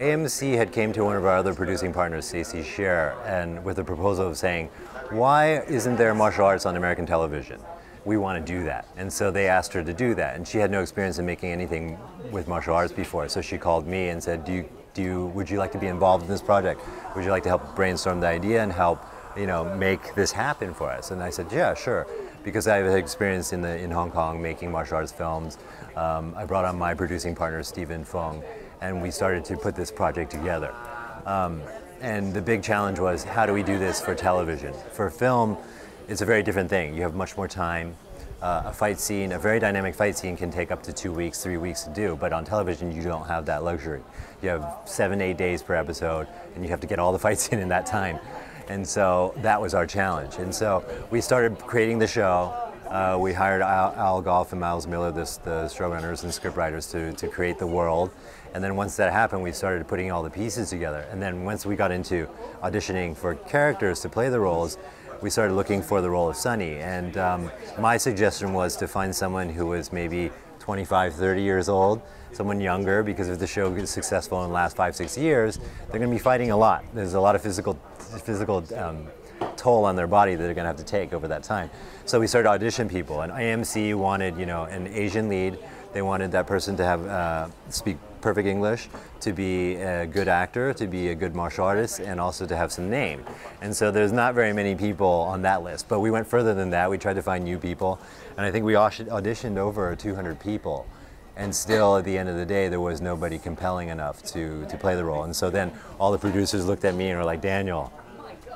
AMC had came to one of our other producing partners, Stacey Scher, and with a proposal of saying, why isn't there martial arts on American television? We want to do that. And so they asked her to do that. And she had no experience in making anything with martial arts before. So she called me and said, would you like to be involved in this project? Would you like to help brainstorm the idea and help, make this happen for us? And I said, yeah, sure. Because I have experience in Hong Kong making martial arts films. I brought on my producing partner, Stephen Fung, and we started to put this project together. And the big challenge was, how do we do this for television? For film, it's a very different thing. You have much more time. A fight scene, a very dynamic fight scene can take up to 2 weeks, 3 weeks to do, but on television you don't have that luxury. You have 7, 8 days per episode, and you have to get all the fights in that time. And so that was our challenge. And so we started creating the show. We hired Al Goff and Miles Miller, the showrunners and scriptwriters, to create the world. And then once that happened, we started putting all the pieces together. And then once we got into auditioning for characters to play the roles, we started looking for the role of Sonny. And my suggestion was to find someone who was maybe 25, 30 years old, someone younger, because if the show is successful in the last 5, 6 years, they're going to be fighting a lot. There's a lot of physical toll on their body that they're going to have to take over that time. So we started to audition people, and AMC wanted, an Asian lead. They wanted that person to have speak perfect English, to be a good actor, to be a good martial artist, and also to have some name. And so there's not very many people on that list, but we went further than that. We tried to find new people, and I think we auditioned over 200 people. And still, at the end of the day, there was nobody compelling enough to play the role. And so then all the producers looked at me and were like, Daniel,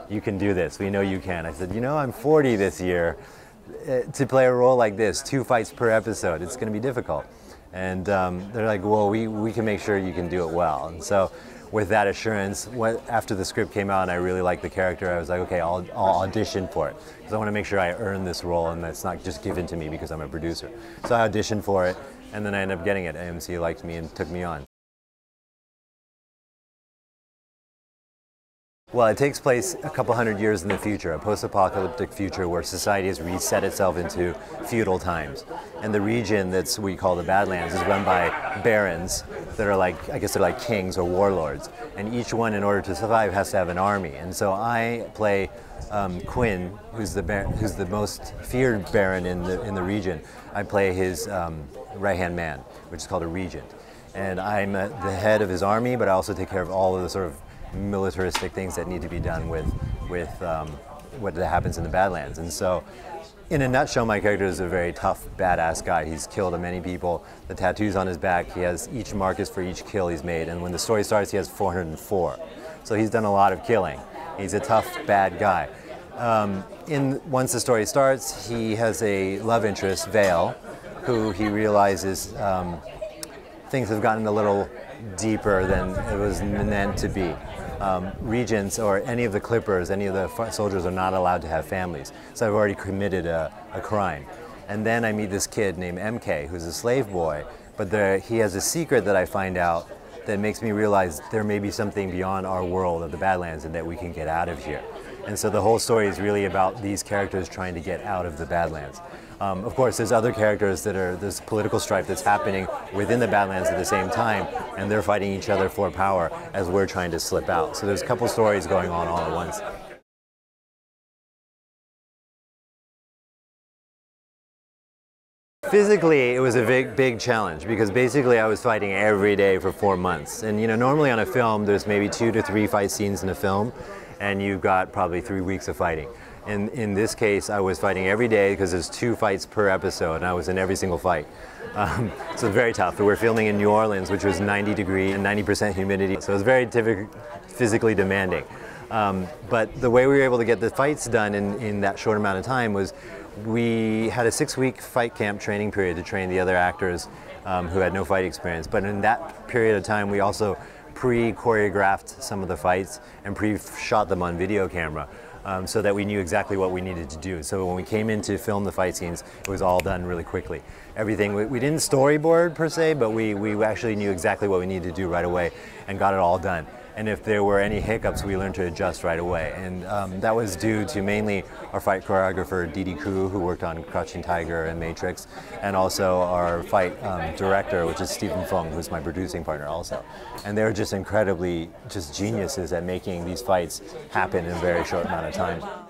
you can do this. We know you can. I said, I'm 40 this year. To play a role like this, 2 fights per episode, it's going to be difficult. And they're like, well, we can make sure you can do it well. And so with that assurance, after the script came out and I really liked the character, I was like, okay, I'll audition for it. Because I want to make sure I earn this role and that's not just given to me because I'm a producer. So I auditioned for it, and then I ended up getting it. AMC liked me and took me on. Well, it takes place a couple hundred years in the future, a post-apocalyptic future where society has reset itself into feudal times. And the region that we call the Badlands is run by barons that are like, I guess they're like kings or warlords. And each one, in order to survive, has to have an army. And so I play Quinn, who's the most feared baron in the region. I play his right-hand man, which is called a regent. And I'm the head of his army, but I also take care of all of the sort of militaristic things that need to be done with what happens in the Badlands. And so, in a nutshell, my character is a very tough, badass guy. He's killed many people. The tattoos on his back, he has each mark is for each kill he's made. And when the story starts, he has 404. So he's done a lot of killing. He's a tough, bad guy. Once the story starts, he has a love interest, Vale, who he realizes things have gotten a little deeper than it was meant to be. Regents or any of the clippers, any of the soldiers are not allowed to have families. So I've already committed a crime. And then I meet this kid named MK, who's a slave boy, but he has a secret that I find out that makes me realize there may be something beyond our world of the Badlands and that we can get out of here. And so the whole story is really about these characters trying to get out of the Badlands. Of course, there's other characters there's political strife that's happening within the Badlands at the same time, and they're fighting each other for power as we're trying to slip out. So there's a couple stories going on all at once. Physically, it was a big challenge because basically I was fighting every day for 4 months. And normally on a film, there's maybe 2 to 3 fight scenes in a film, and you've got probably 3 weeks of fighting. In this case, I was fighting every day because there's 2 fights per episode, and I was in every single fight. So it's very tough. We were filming in New Orleans, which was 90 degrees and 90% humidity, so it was very physically demanding. But the way we were able to get the fights done in that short amount of time was we had a 6-week fight camp training period to train the other actors who had no fight experience. But in that period of time, we also pre-choreographed some of the fights and pre-shot them on video camera. So that we knew exactly what we needed to do. So when we came in to film the fight scenes, it was all done really quickly. Everything, we didn't storyboard per se, but we actually knew exactly what we needed to do right away and got it all done. And if there were any hiccups, we learned to adjust right away. And that was due to mainly our fight choreographer, Ku, who worked on Crouching Tiger and Matrix, and also our fight director, which is Stephen Fung, who's my producing partner also. And they're just incredibly just geniuses at making these fights happen in a very short amount of time.